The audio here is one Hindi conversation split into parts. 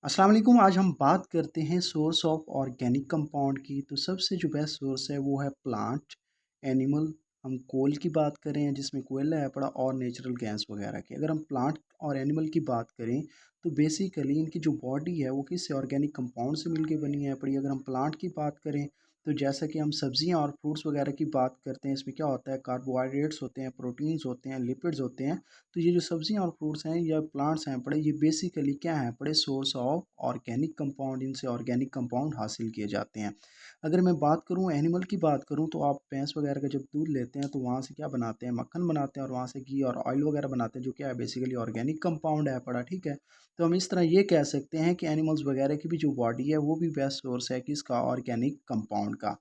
अस्सलाम वालेकुम। आज हम बात करते हैं सोर्स ऑफ ऑर्गेनिक कंपाउंड की। तो सबसे जो बेस्ट सोर्स है वो है प्लांट, एनिमल। हम कोल की बात करें जिसमें कोयला है पड़ा और नेचुरल गैस वगैरह की। अगर हम प्लांट और एनिमल की बात करें तो बेसिकली इनकी जो बॉडी है वो किससे ऑर्गेनिक कंपाउंड से मिलके बनी है पड़ी। अगर हम प्लांट की बात करें तो जैसा कि हम सब्जियां और फ्रूट्स वगैरह की बात करते हैं, इसमें क्या होता है, कार्बोहाइड्रेट्स होते हैं, प्रोटीन्स होते हैं, लिपिड्स होते हैं। तो ये जो सब्जियां और फ्रूट्स हैं या प्लांट्स हैं पड़े, ये बेसिकली क्या हैं पड़े, सोर्स ऑफ ऑर्गेनिक कंपाउंड। इनसे ऑर्गेनिक कंपाउंड हासिल किए जाते हैं। अगर मैं बात करूं एनिमल की बात करूं तो आप भैंस वगैरह का जब दूध लेते हैं तो वहाँ से क्या बनाते हैं, मक्खन बनाते हैं और वहाँ से घी और ऑयल वगैरह बनाते हैं, जो क्या है बेसिकली ऑर्गेनिक कंपाउंड है पड़ा। ठीक है, तो हम इस तरह ये कह सकते हैं कि एनिमल्स वगैरह की भी जो बॉडी है वो भी बेस्ट सोर्स है किसका, ऑर्गेनिक कंपाउंड का।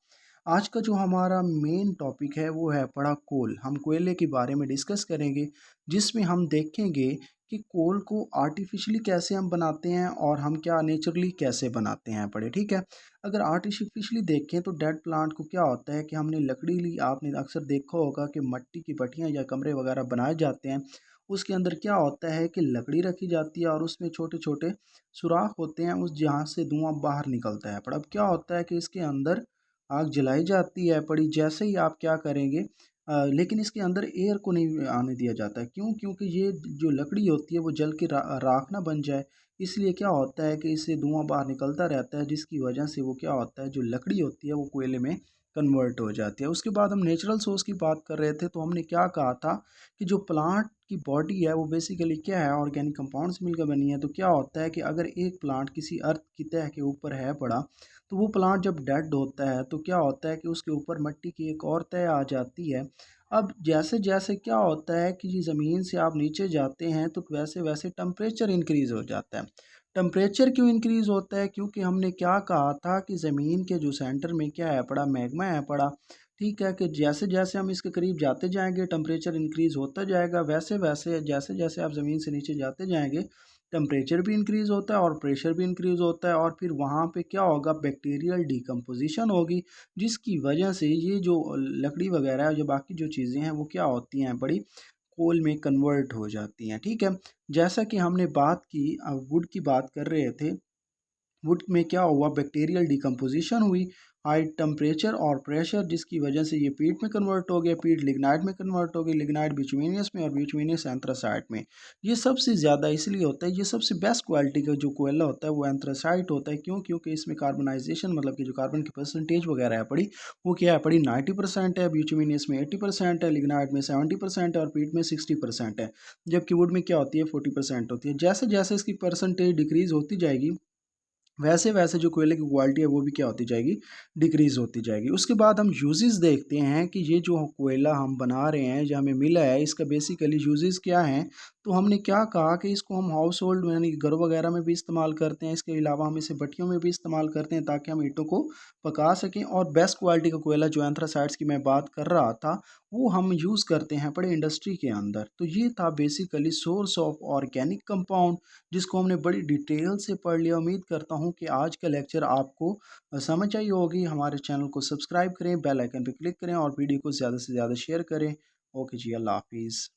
आज का जो हमारा मेन टॉपिक है वो है पड़ा कोल। हम कोयले के बारे में डिस्कस करेंगे, जिसमें हम देखेंगे कि कोल को आर्टिफिशियली कैसे हम बनाते हैं और हम क्या नेचुरली कैसे बनाते हैं पड़े। ठीक है, अगर आर्टिफिशियली देखें तो डेड प्लांट को क्या होता है कि हमने लकड़ी ली, आपने अक्सर देखा होगा कि मट्टी की भट्टियाँ या कमरे वगैरह बनाए जाते हैं। उसके अंदर क्या होता है कि लकड़ी रखी जाती है और उसमें छोटे छोटे सुराख होते हैं, उस जहाँ से धुआं बाहर निकलता है। पर अब क्या होता है कि इसके अंदर आग जलाई जाती है पड़ी, जैसे ही आप क्या करेंगे, लेकिन इसके अंदर एयर को नहीं आने दिया जाता है। क्यों? क्योंकि ये जो लकड़ी होती है वो जल के राख ना बन जाए। इसलिए क्या होता है कि इससे धुआं बाहर निकलता रहता है, जिसकी वजह से वो क्या होता है, जो लकड़ी होती है वो कोयले में कन्वर्ट हो जाती है। उसके बाद हम नेचुरल सोर्स की बात कर रहे थे, तो हमने क्या कहा था कि जो प्लांट की बॉडी है वो बेसिकली क्या है, ऑर्गेनिक कंपाउंड से मिलकर बनी है। तो क्या होता है कि अगर एक प्लांट किसी अर्थ की तह के ऊपर है पड़ा, तो वो प्लांट जब डेड होता है तो क्या होता है कि उसके ऊपर मिट्टी की एक और तह आ जाती है। अब जैसे जैसे क्या होता है कि ये ज़मीन से आप नीचे जाते हैं तो वैसे वैसे टेम्परेचर इंक्रीज़ हो जाता है। टेम्परेचर क्यों इंक्रीज़ होता है? क्योंकि हमने क्या कहा था कि ज़मीन के जो सेंटर में क्या है पड़ा, मैग्मा है पड़ा। ठीक है, कि जैसे जैसे हम इसके करीब जाते जाएंगे टेम्परेचर इंक्रीज़ होता जाएगा, वैसे वैसे जैसे जैसे आप ज़मीन से नीचे जाते जाएंगे टेम्परेचर भी इंक्रीज़ होता है और प्रेशर भी इंक्रीज़ होता है। और फिर वहाँ पे क्या होगा, बैक्टीरियल डिकम्पोजिशन होगी, जिसकी वजह से ये जो लकड़ी वगैरह है, जो बाकी जो चीज़ें हैं वो क्या होती हैं बड़ी, कोल में कन्वर्ट हो जाती हैं। ठीक है, जैसा कि हमने बात की, वुड की बात कर रहे थे। वुड में क्या हुआ, बैक्टीरियल डिकम्पोजिशन हुई, हाई टेम्परेचर और प्रेशर, जिसकी वजह से ये पीट में कन्वर्ट हो गया, पीट लिग्नाइट में कन्वर्ट हो गई, लिग्नाइट बिटुमिनियस में और बिटुमिनियस एंथ्रासाइट में। ये सबसे ज़्यादा इसलिए होता है, ये सबसे बेस्ट क्वालिटी का जो कोयला होता है वो एंथ्रासाइट होता है। क्यों? क्योंकि इसमें कार्बनाइजेशन मतलब कि जो कार्बन की परसेंटेज वगैरह है पड़ी, वो क्या है पड़ी, 90% है, बिटुमिनियस में 80% है, लिग्नाइट में 70% है और पीट में 60% है। जबकि वुड में क्या होती है, 40% होती है। जैसे जैसे इसकी परसेंटेज डिक्रीज़ होती जाएगी, वैसे वैसे जो कोयले की क्वालिटी है वो भी क्या होती जाएगी, डिक्रीज़ होती जाएगी। उसके बाद हम यूजेस देखते हैं कि ये जो कोयला हम बना रहे हैं, जो हमें मिला है, इसका बेसिकली यूजेस क्या हैं। तो हमने क्या कहा कि इसको हम हाउस होल्ड यानी कि घर वगैरह में भी इस्तेमाल करते हैं। इसके अलावा हम इसे भट्टियों में भी इस्तेमाल करते हैं ताकि हम ईंटों को पका सकें। और बेस्ट क्वालिटी का कोयला जो एंथ्रासाइड्स की मैं बात कर रहा था, वो हम यूज़ करते हैं बड़े इंडस्ट्री के अंदर। तो ये था basically source of organic compound, जिसको हमने बड़ी डिटेल से पढ़ लिया। उम्मीद करता हूँ कि आज का लेक्चर आपको समझ आई होगी। हमारे चैनल को सब्सक्राइब करें, बेल आइकन पर क्लिक करें और वीडियो को ज़्यादा से ज़्यादा शेयर करें। ओके जी, अल्लाह हाफिज़।